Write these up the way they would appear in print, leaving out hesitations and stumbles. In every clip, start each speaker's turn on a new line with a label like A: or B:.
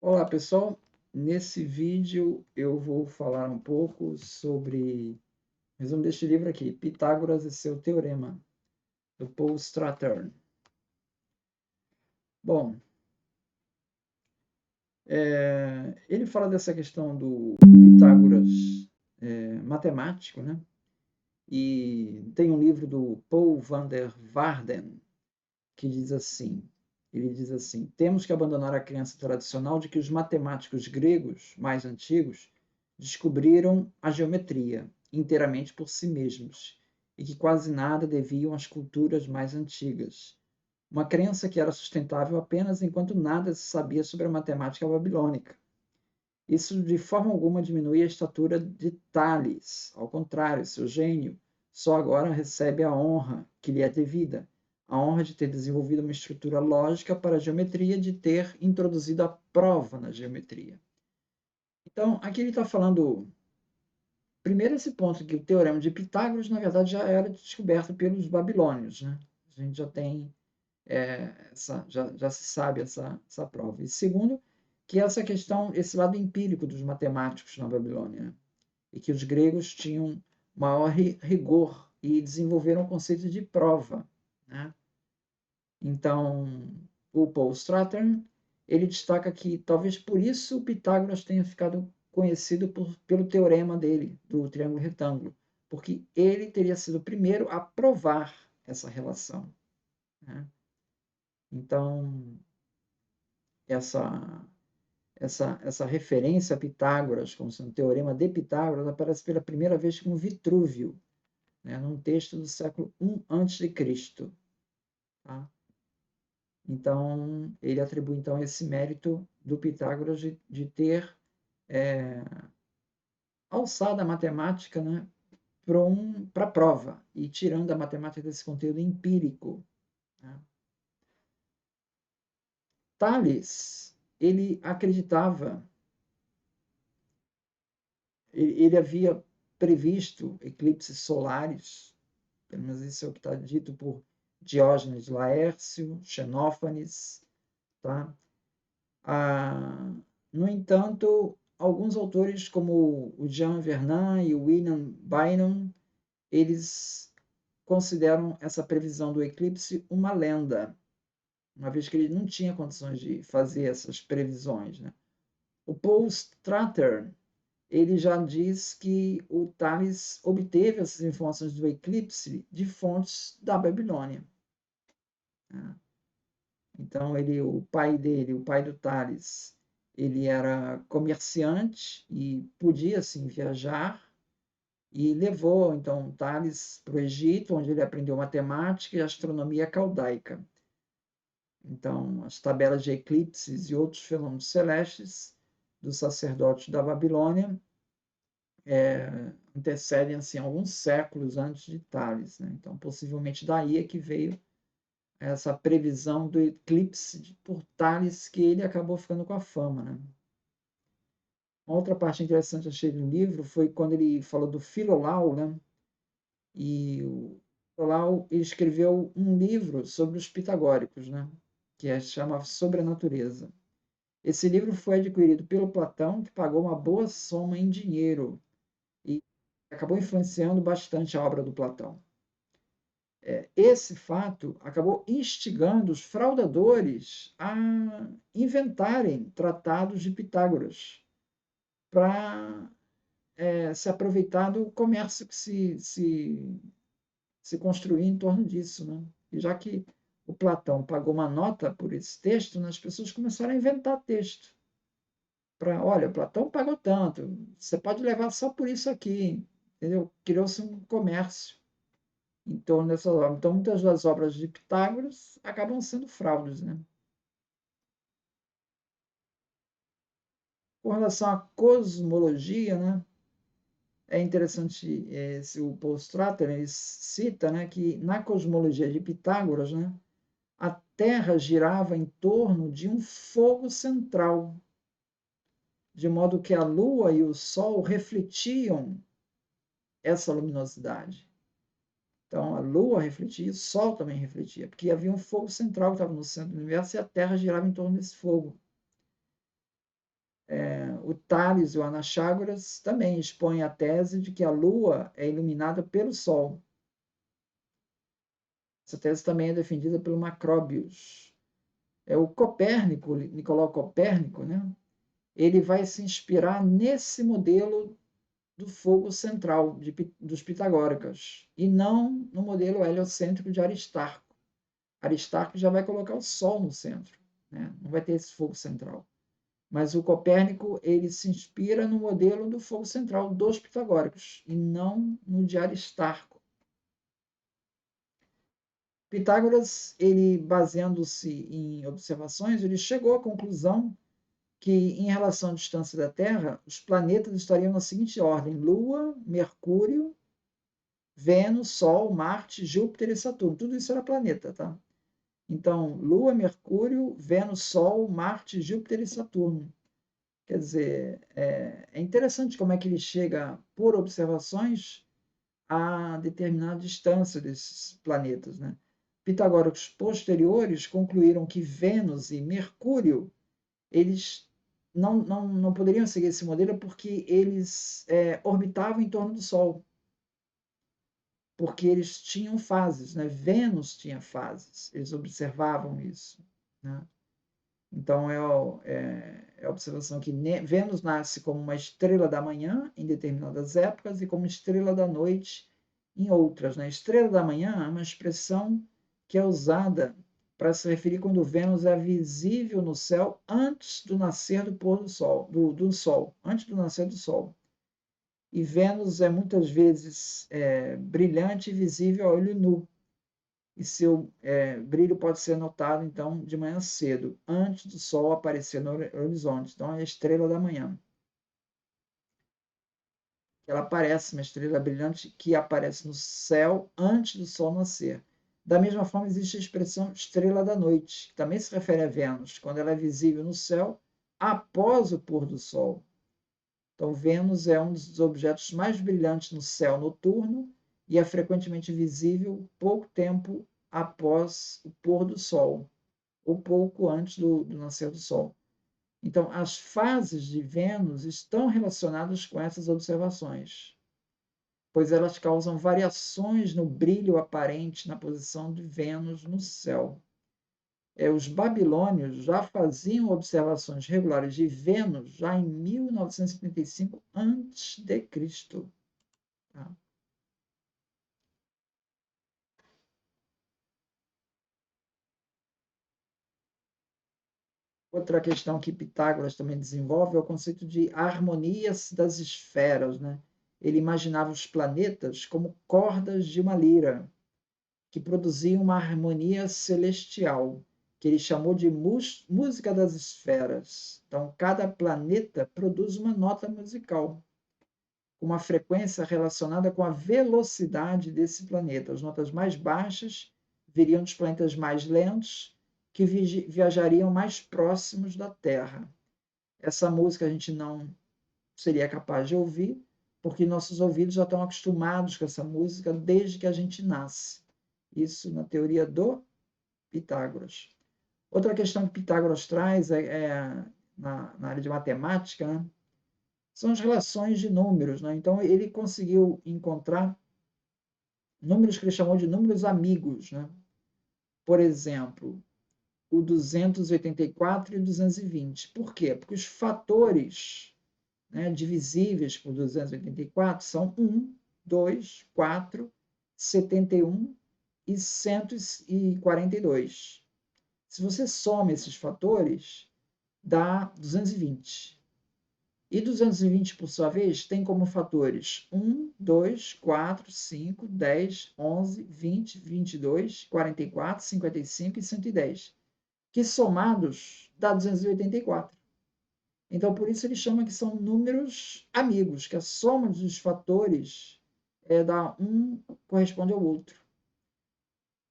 A: Olá pessoal, nesse vídeo eu vou falar um pouco sobre, resumo deste livro aqui, Pitágoras e seu Teorema, do Paul Strathern. Bom, ele fala dessa questão do Pitágoras matemático, né? E tem um livro do Paul van der Waerden que diz assim, ele diz assim, temos que abandonar a crença tradicional de que os matemáticos gregos mais antigos descobriram a geometria inteiramente por si mesmos e que quase nada deviam às culturas mais antigas. Uma crença que era sustentável apenas enquanto nada se sabia sobre a matemática babilônica. Isso de forma alguma diminui a estatura de Tales. Ao contrário, seu gênio só agora recebe a honra que lhe é devida, a honra de ter desenvolvido uma estrutura lógica para a geometria, de ter introduzido a prova na geometria. Então, aqui ele está falando, primeiro esse ponto, que o teorema de Pitágoras, na verdade, já era descoberto pelos babilônios, né? A gente já tem já se sabe essa prova. E segundo, que essa questão, esse lado empírico dos matemáticos na Babilônia, né? E que os gregos tinham maior rigor e desenvolveram o conceito de prova, né? Então, o Paul Strathern, ele destaca que talvez por isso Pitágoras tenha ficado conhecido pelo teorema dele, do triângulo retângulo, porque ele teria sido o primeiro a provar essa relação, né? Então, essa, essa referência a Pitágoras, como sendo teorema de Pitágoras, aparece pela primeira vez com Vitrúvio, né, num texto do século I a.C. Tá? Então, ele atribui então esse mérito do Pitágoras de ter é, alçado a matemática, né, para a prova e tirando a matemática desse conteúdo empírico. Né? Tales, ele acreditava, ele havia previsto eclipses solares, pelo menos isso é o que está dito por Diógenes Laércio, Xenófanes, tá? Ah, no entanto, alguns autores como o Jean Vernant e o William Bynum, eles consideram essa previsão do eclipse uma lenda, uma vez que ele não tinha condições de fazer essas previsões, né? O Paul Strater, ele já diz que o Tales obteve essas informações do eclipse de fontes da Babilônia, né? Então, o pai dele, o pai do Tales, ele era comerciante e podia, assim, viajar, e levou, então, Tales para o Egito, onde ele aprendeu matemática e astronomia caldaica. Então, as tabelas de eclipses e outros fenômenos celestes dos sacerdotes da Babilônia antecedem, assim, alguns séculos antes de Tales, né? Então, possivelmente daí é que veio essa previsão do eclipse por Tales, que ele acabou ficando com a fama, né? Uma outra parte interessante eu achei do livro foi quando ele falou do Filolau, né? E o Filolau escreveu um livro sobre os pitagóricos, né? Que chama Sobre a Natureza. Esse livro foi adquirido pelo Platão, que pagou uma boa soma em dinheiro e acabou influenciando bastante a obra do Platão. Esse fato acabou instigando os fraudadores a inventarem tratados de Pitágoras para se aproveitar do comércio que se construía em torno disso, né? E já que o Platão pagou uma nota por esse texto, né, as pessoas começaram a inventar texto. Olha, o Platão pagou tanto, você pode levar só por isso aqui, entendeu? Criou-se um comércio em torno dessas obras. Então, muitas das obras de Pitágoras acabam sendo fraudes, né? Com relação à cosmologia, né? É interessante, o Paul Strater ele cita, né, que na cosmologia de Pitágoras, né, a Terra girava em torno de um fogo central, de modo que a Lua e o Sol refletiam essa luminosidade. Então, a Lua refletia e o Sol também refletia, porque havia um fogo central que estava no centro do universo e a Terra girava em torno desse fogo. O Tales e o Anaxágoras também expõem a tese de que a Lua é iluminada pelo Sol. Essa tese também é defendida pelo Macrobius. O Copérnico, Nicolau Copérnico, né? Ele vai se inspirar nesse modelo do fogo central dos pitagóricos, e não no modelo heliocêntrico de Aristarco. Aristarco já vai colocar o Sol no centro, né? Não vai ter esse fogo central. Mas o Copérnico ele se inspira no modelo do fogo central dos pitagóricos, e não no de Aristarco. Pitágoras, ele baseando-se em observações, ele chegou à conclusão que, em relação à distância da Terra, os planetas estariam na seguinte ordem: Lua, Mercúrio, Vênus, Sol, Marte, Júpiter e Saturno. Tudo isso era planeta, tá? Então, Lua, Mercúrio, Vênus, Sol, Marte, Júpiter e Saturno. Quer dizer, é interessante como é que ele chega, por observações, a determinada distância desses planetas, né? Pitagóricos posteriores concluíram que Vênus e Mercúrio eles não poderiam seguir esse modelo porque eles orbitavam em torno do Sol, porque eles tinham fases, né? Vênus tinha fases, eles observavam isso, né? Então, a observação que Vênus nasce como uma estrela da manhã em determinadas épocas e como estrela da noite em outras, né? Estrela da manhã é uma expressão que é usada para se referir quando Vênus é visível no céu antes do nascer do pôr do Sol, do Sol, antes do nascer do Sol. E Vênus é muitas vezes brilhante e visível a olho nu, e seu brilho pode ser notado, então, de manhã cedo, antes do Sol aparecer no horizonte. Então, é a estrela da manhã. Ela aparece, uma estrela brilhante que aparece no céu antes do Sol nascer. Da mesma forma, existe a expressão estrela da noite, que também se refere a Vênus, quando ela é visível no céu após o pôr do Sol. Então, Vênus é um dos objetos mais brilhantes no céu noturno e é frequentemente visível pouco tempo após o pôr do Sol, ou pouco antes do nascer do Sol. Então, as fases de Vênus estão relacionadas com essas observações, pois elas causam variações no brilho aparente na posição de Vênus no céu. Os babilônios já faziam observações regulares de Vênus já em 1975 a.C. Tá? Outra questão que Pitágoras também desenvolve é o conceito de harmonias das esferas, né? Ele imaginava os planetas como cordas de uma lira, que produziam uma harmonia celestial, que ele chamou de música das esferas. Então, cada planeta produz uma nota musical, com uma frequência relacionada com a velocidade desse planeta. As notas mais baixas viriam dos planetas mais lentos, que viajariam mais próximos da Terra. Essa música a gente não seria capaz de ouvir, porque nossos ouvidos já estão acostumados com essa música desde que a gente nasce. Isso na teoria do Pitágoras. Outra questão que Pitágoras traz na área de matemática, né? São as relações de números, né? Então, ele conseguiu encontrar números que ele chamou de números amigos, né? Por exemplo, o 284 e o 220. Por quê? Porque os fatores, né, divisíveis por 284 são 1, 2, 4, 71 e 142. Se você soma esses fatores, dá 220. E 220, por sua vez, tem como fatores 1, 2, 4, 5, 10, 11, 20, 22, 44, 55 e 110, que somados dá 284. Então, por isso ele chama que são números amigos, que a soma dos fatores dá um corresponde ao outro.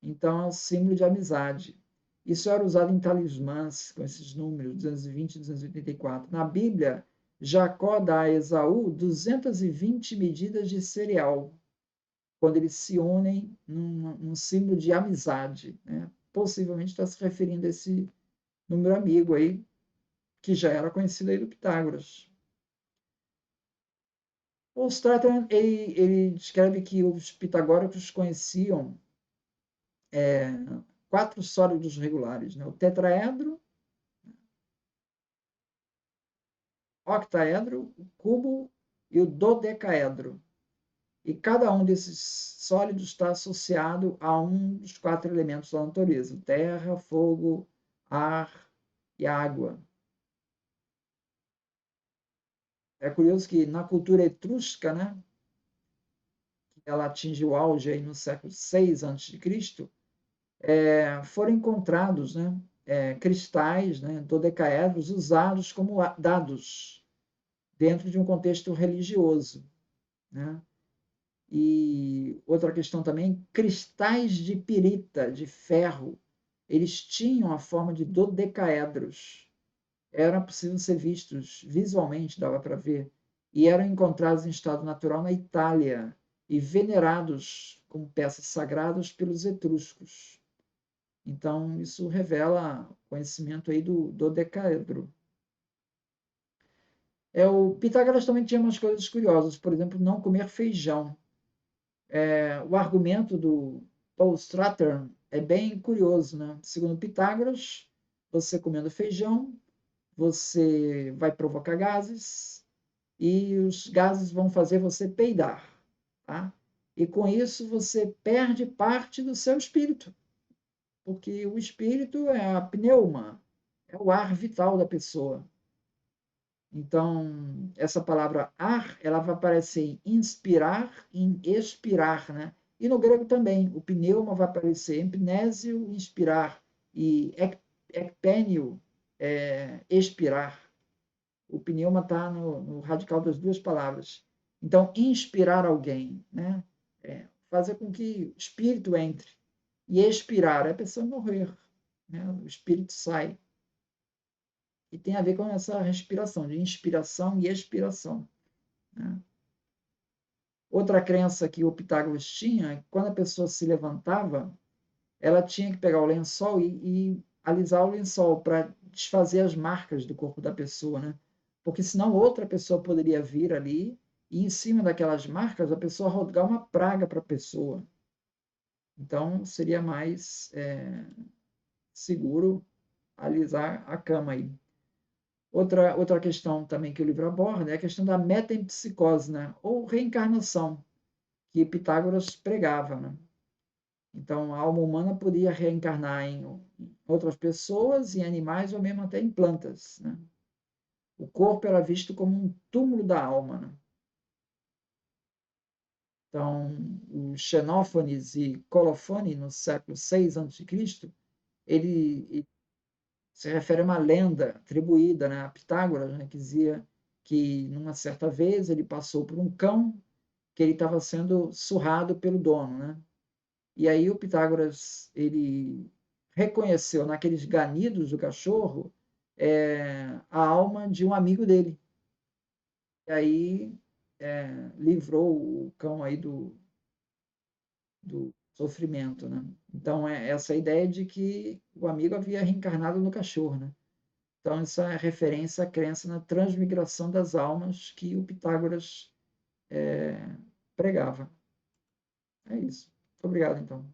A: Então, é um símbolo de amizade. Isso era usado em talismãs, com esses números, 220 e 284. Na Bíblia, Jacó dá a Esaú 220 medidas de cereal, quando eles se unem num símbolo de amizade. Né? Possivelmente está se referindo a esse número amigo aí, que já era conhecido aí do Pitágoras. O Straton, ele descreve que os pitagóricos conheciam 4 sólidos regulares, né? O tetraedro, octaedro, o cubo e o dodecaedro. E cada um desses sólidos está associado a um dos 4 elementos da natureza: terra, fogo, ar e água. É curioso que na cultura etrusca, né, ela atingiu o auge aí no século 6 a.C., foram encontrados, né, cristais, né, dodecaedros usados como dados dentro de um contexto religioso, né? E outra questão também, cristais de pirita, de ferro, eles tinham a forma de dodecaedros. Eram possível ser vistos visualmente, dava para ver, e eram encontrados em estado natural na Itália e venerados como peças sagradas pelos etruscos. Então, isso revela conhecimento aí do dodecaedro. O Pitágoras também tinha umas coisas curiosas, por exemplo, não comer feijão. O argumento do Paul Strathern é bem curioso, né? Segundo Pitágoras, você comendo feijão, você vai provocar gases e os gases vão fazer você peidar, tá? E com isso você perde parte do seu espírito, porque o espírito é a pneuma, é o ar vital da pessoa. Então, essa palavra ar, ela vai aparecer em inspirar e em expirar, né? E no grego também, o pneuma vai aparecer em pnésio, inspirar, e ecpênio, expirar. O pneuma está no radical das duas palavras. Então, inspirar alguém, né? Fazer com que o espírito entre. E expirar é a pessoa morrer, né? O espírito sai. E tem a ver com essa respiração, de inspiração e expiração, né? Outra crença que o Pitágoras tinha é que quando a pessoa se levantava, ela tinha que pegar o lençol e alisar o lençol para desfazer as marcas do corpo da pessoa, né? Porque senão outra pessoa poderia vir ali e em cima daquelas marcas a pessoa rogar uma praga para a pessoa. Então seria mais seguro alisar a cama aí. Outra questão também que o livro aborda é a questão da metempsicose, né? Ou reencarnação, que Pitágoras pregava, né? Então, a alma humana podia reencarnar em outras pessoas, em animais ou mesmo até em plantas, né? O corpo era visto como um túmulo da alma, né? Então, o Xenófanes e Colofone, no século 6 a.C., ele se refere a uma lenda atribuída, né, a Pitágoras, né, que dizia que, numa certa vez, ele passou por um cão que ele estava sendo surrado pelo dono, né? E aí o Pitágoras ele reconheceu naqueles ganidos do cachorro a alma de um amigo dele. E aí livrou o cão aí do sofrimento, né? Então é essa ideia de que o amigo havia reencarnado no cachorro, né? Então essa é referência à crença na transmigração das almas que o Pitágoras pregava. É isso. Muito obrigado, então.